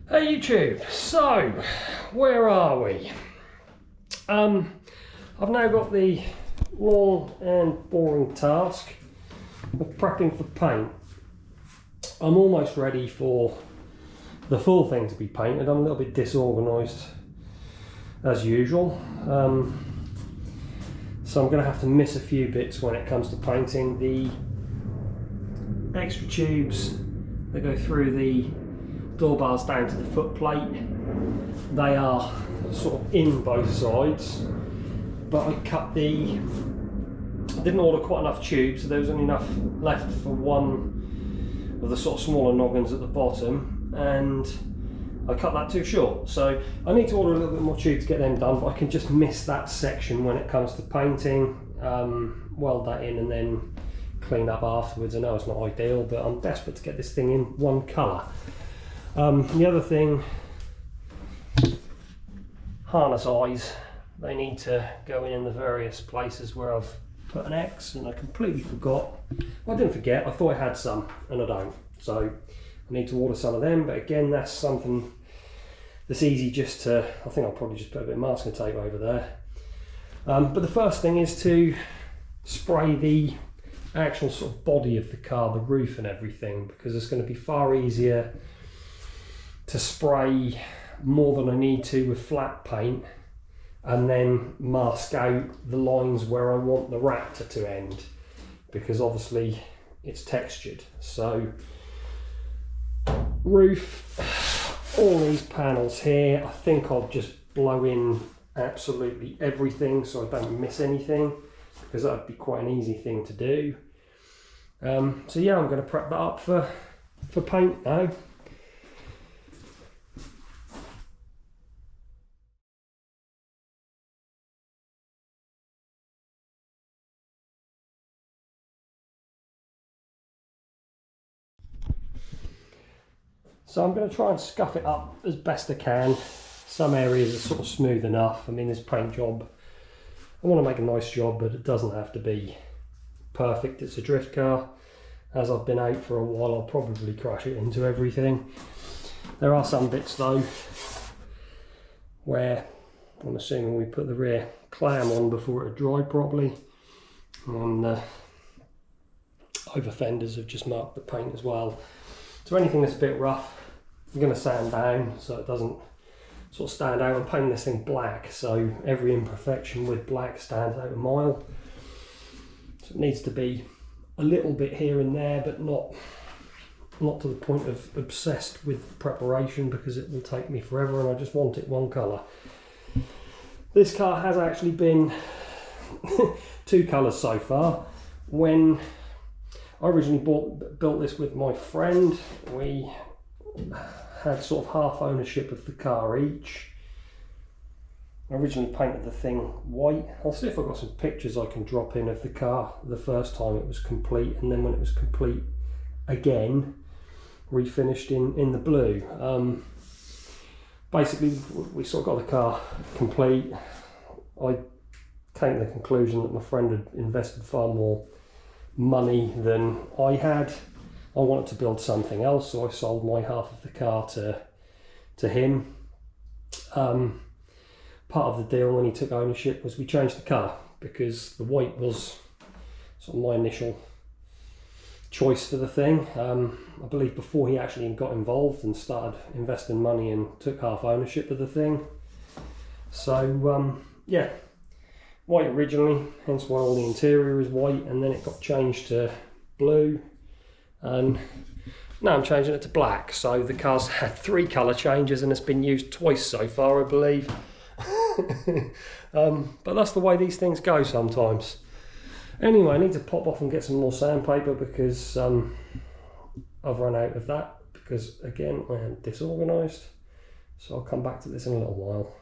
Hey YouTube, so where are we? I've now got the long and boring task of prepping for paint. I'm almost ready for the full thing to be painted. I'm a little bit disorganised as usual, so I'm going to have to miss a few bits when it comes to painting. The extra tubes that go through the door bars down to the foot plate, they are sort of in both sides, but I didn't order quite enough tubes, so there was only enough left for one of the sort of smaller noggins at the bottom, and I cut that too short. So I need to order a little bit more tube to get them done, but I can just miss that section when it comes to painting, weld that in and then clean up afterwards. I know it's not ideal, but I'm desperate to get this thing in one colour. The other thing, harness eyes, they need to go in the various places where I've put an X, and I completely forgot. Well, I didn't forget, I thought I had some and I don't, so I need to order some of them. But again, that's something that's easy just to, I think I'll probably just put a bit of masking tape over there. But the first thing is to spray the actual sort of body of the car, the roof and everything, because it's going to be far easier to spray more than I need to with flat paint and then mask out the lines where I want the Raptor to end, because obviously it's textured. So roof, all these panels here, I think I'll just blow in absolutely everything so I don't miss anything, because that would be quite an easy thing to do. So yeah, I'm going to prep that up for paint now. So I'm going to try and scuff it up as best I can. Some areas are sort of smooth enough. I mean, this paint job, I want to make a nice job, but it doesn't have to be perfect. It's a drift car. As I've been out for a while, I'll probably crash it into everything. There are some bits though where I'm assuming we put the rear clam on before it dried properly, and over fenders have just marked the paint as well. So anything that's a bit rough, I'm going to sand down so it doesn't sort of stand out. I'm painting this thing black, so every imperfection with black stands out a mile. So it needs to be a little bit here and there, but not to the point of obsessed with preparation, because it will take me forever and I just want it one colour. This car has actually been two colours so far. When I originally built this with my friend, we had sort of half ownership of the car each. I originally painted the thing white. I'll see if I've got some pictures I can drop in of the car the first time it was complete, and then when it was complete again, refinished in the blue. Basically, we sort of got the car complete. I came to the conclusion that my friend had invested far more money than I had. I wanted to build something else, so I sold my half of the car to him. Part of the deal when he took ownership was we changed the car, because the white was sort of my initial choice for the thing. I believe before he actually got involved and started investing money and took half ownership of the thing. So yeah, white originally, hence why all the interior is white, and then it got changed to blue, and now I'm changing it to black. So the car's had 3 colour changes and it's been used twice so far, I believe. But that's the way these things go sometimes. Anyway, I need to pop off and get some more sandpaper, because I've run out of that, because again I am disorganised. So I'll come back to this in a little while.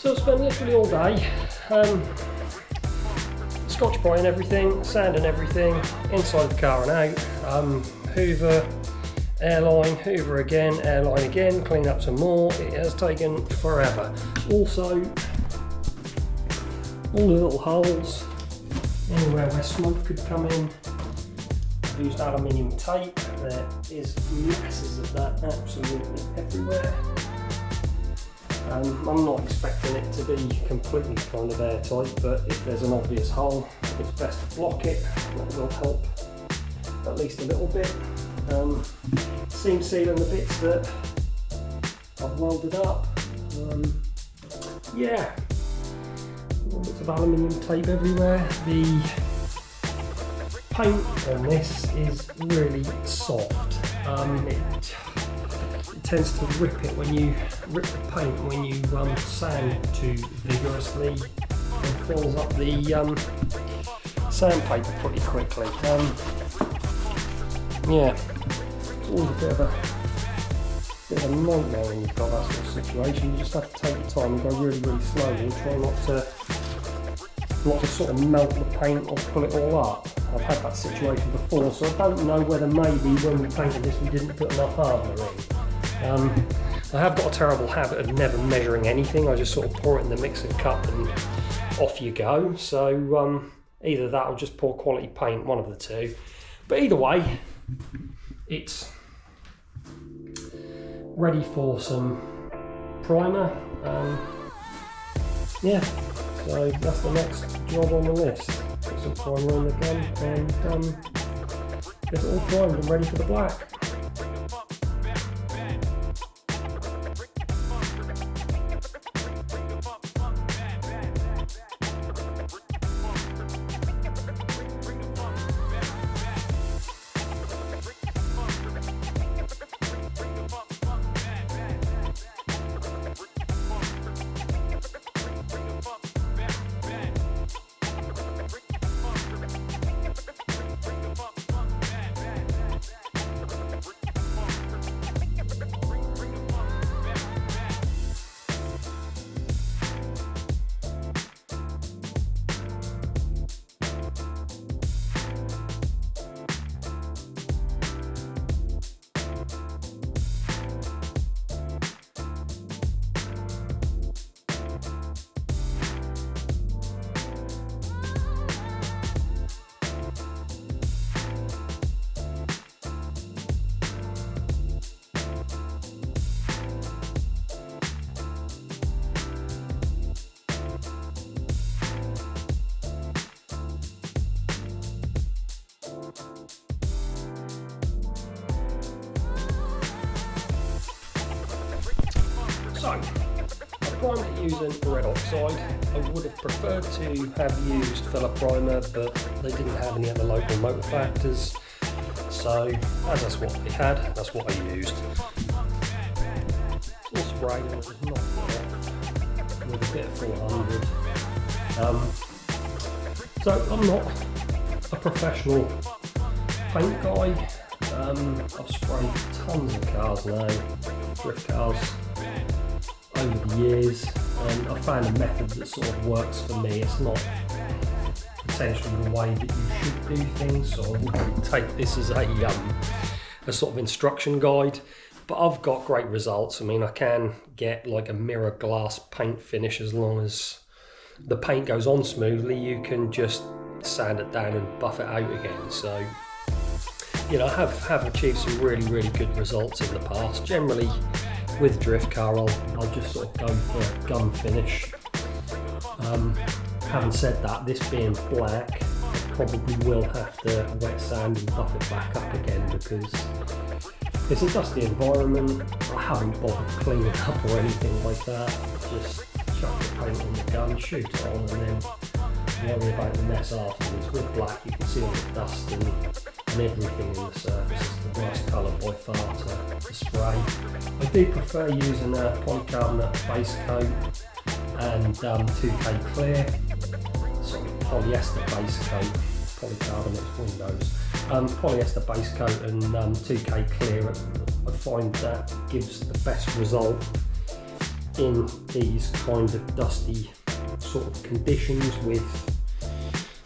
So I spent literally all day scotch brightening everything, sanding everything, inside the car and out, hoover, airline, hoover again, airline again, clean up some more. It has taken forever. Also, all the little holes, anywhere where smoke could come in, I've used aluminium tape. There is masses of that absolutely everywhere. I'm not expecting it to be completely kind of airtight, but if there's an obvious hole, it's best to block it. That will help at least a little bit. Seam sealing the bits that I've welded up. Yeah, little bits of aluminium tape everywhere. The paint on this is really soft. It tends to rip it when you rip the paint when you sand too vigorously, and fills up the sandpaper pretty quickly. Yeah, it's always a bit of a nightmare when you've got that sort of situation. You just have to take your time and go really, really slowly and try not to sort of melt the paint or pull it all up. I've had that situation before, so I don't know whether maybe when we painted this we didn't put enough hardener in. I have got a terrible habit of never measuring anything. I just sort of pour it in the mixing cup and off you go. So either that or just pour quality paint, one of the two. But either way, it's ready for some primer. Yeah, so that's the next job on the list. Put some primer on the gun and get it all primed and ready for the black. So, I primed it using red oxide. I would have preferred to have used filler primer, but they didn't have any other local motor factors. So, as that's what they had, that's what I used. It's all sprayed and it was knocked off with a bit of 400. So, I'm not a professional paint guy. I've sprayed tons of cars now, drift cars, over the years, and I found a method that sort of works for me. It's not potentially the way that you should do things, so I wouldn't take this as a sort of instruction guide, but I've got great results. I mean, I can get like a mirror glass paint finish as long as the paint goes on smoothly. You can just sand it down and buff it out again. So, you know, I have achieved some really good results in the past. Generally with drift car, I'll just sort of go for a gun finish. Having said that, this being black, I probably will have to wet sand and buff it back up again because it's a dusty environment. I haven't bothered cleaning up or anything like that. Just chuck the paint on the gun, shoot it on, and then worry about the mess afterwards. With black, you can see all the dust and everything in the surface. It's the worst colour by far to spray. I do prefer using a polycarbonate base coat and 2K clear, sort of polyester base coat, polycarbonate windows, polyester base coat and 2K clear. I find that gives the best result in these kind of dusty sort of conditions with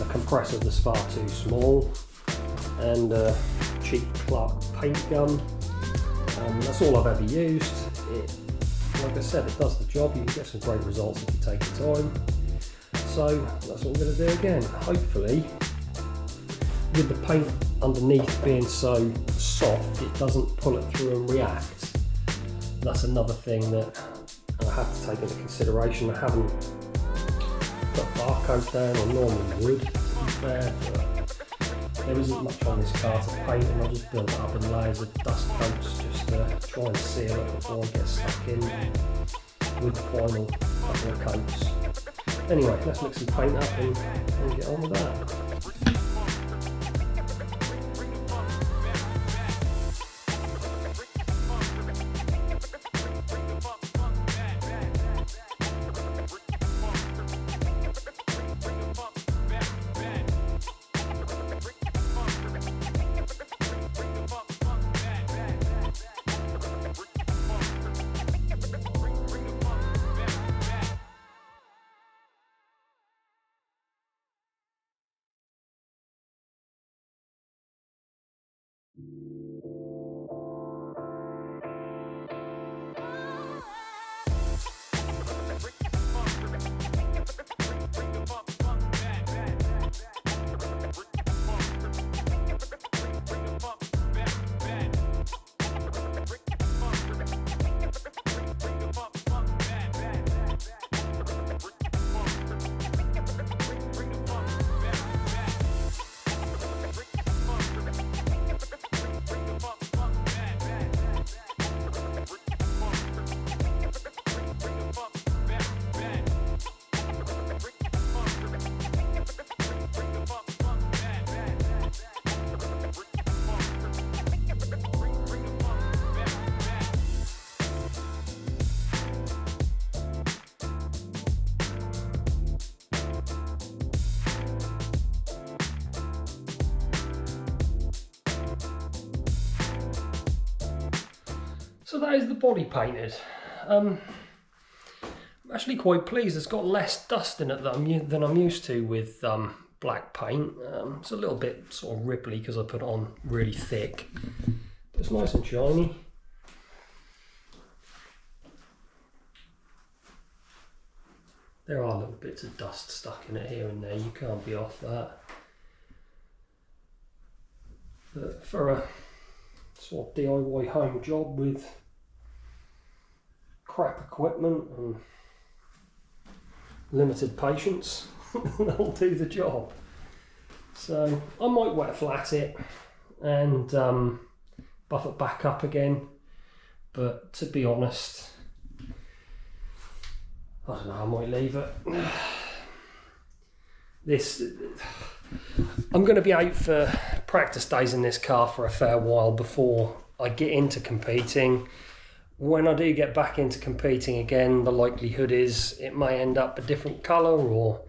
a compressor that's far too small and a cheap Clark paint gun. That's all I've ever used. Like I said, it does the job. You can get some great results if you take the time. So that's what I'm going to do again. Hopefully, with the paint underneath being so soft, it doesn't pull it through and react. That's another thing that I have to take into consideration. I haven't put a barcode down, or normally would, to be fair, but there isn't much on this car to paint, and I'll just build it up in layers of dust coats just to try and seal it before I get stuck in with the final couple of coats. Anyway, let's mix some paint up and get on with that. So that is the body painted. I'm actually quite pleased. It's got less dust in it than I'm used to with black paint. It's a little bit sort of ripply because I put it on really thick. But it's nice and shiny. There are little bits of dust stuck in it here and there. You can't be off that. But for a sort of DIY home job with crap equipment and limited patience, that'll do the job. So I might wet flat it and buff it back up again, but to be honest, I don't know, I might leave it. I'm going to be out for practice days in this car for a fair while before I get into competing. When I do get back into competing again, the likelihood is it may end up a different colour or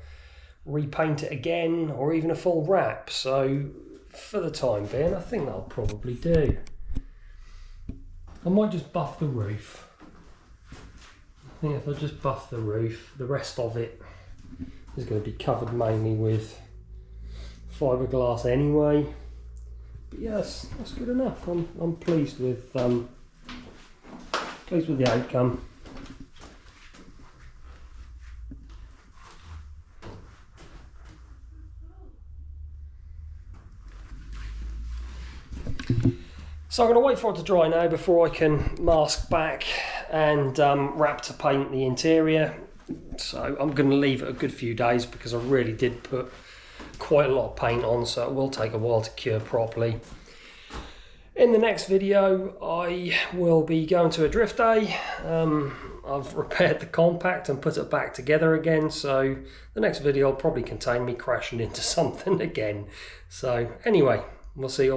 repaint it again or even a full wrap. So for the time being, I think that'll probably do. I might just buff the roof. I think if I just buff the roof, the rest of it is going to be covered mainly with fiberglass anyway. But yes, that's good enough. I'm pleased with the outcome. So I'm going to wait for it to dry now before I can mask back and wrap to paint the interior. So I'm going to leave it a good few days because I really did put quite a lot of paint on, so it will take a while to cure properly. In the next video I will be going to a drift day. I've repaired the compact and put it back together again, so the next video will probably contain me crashing into something again. So anyway, we'll see you all.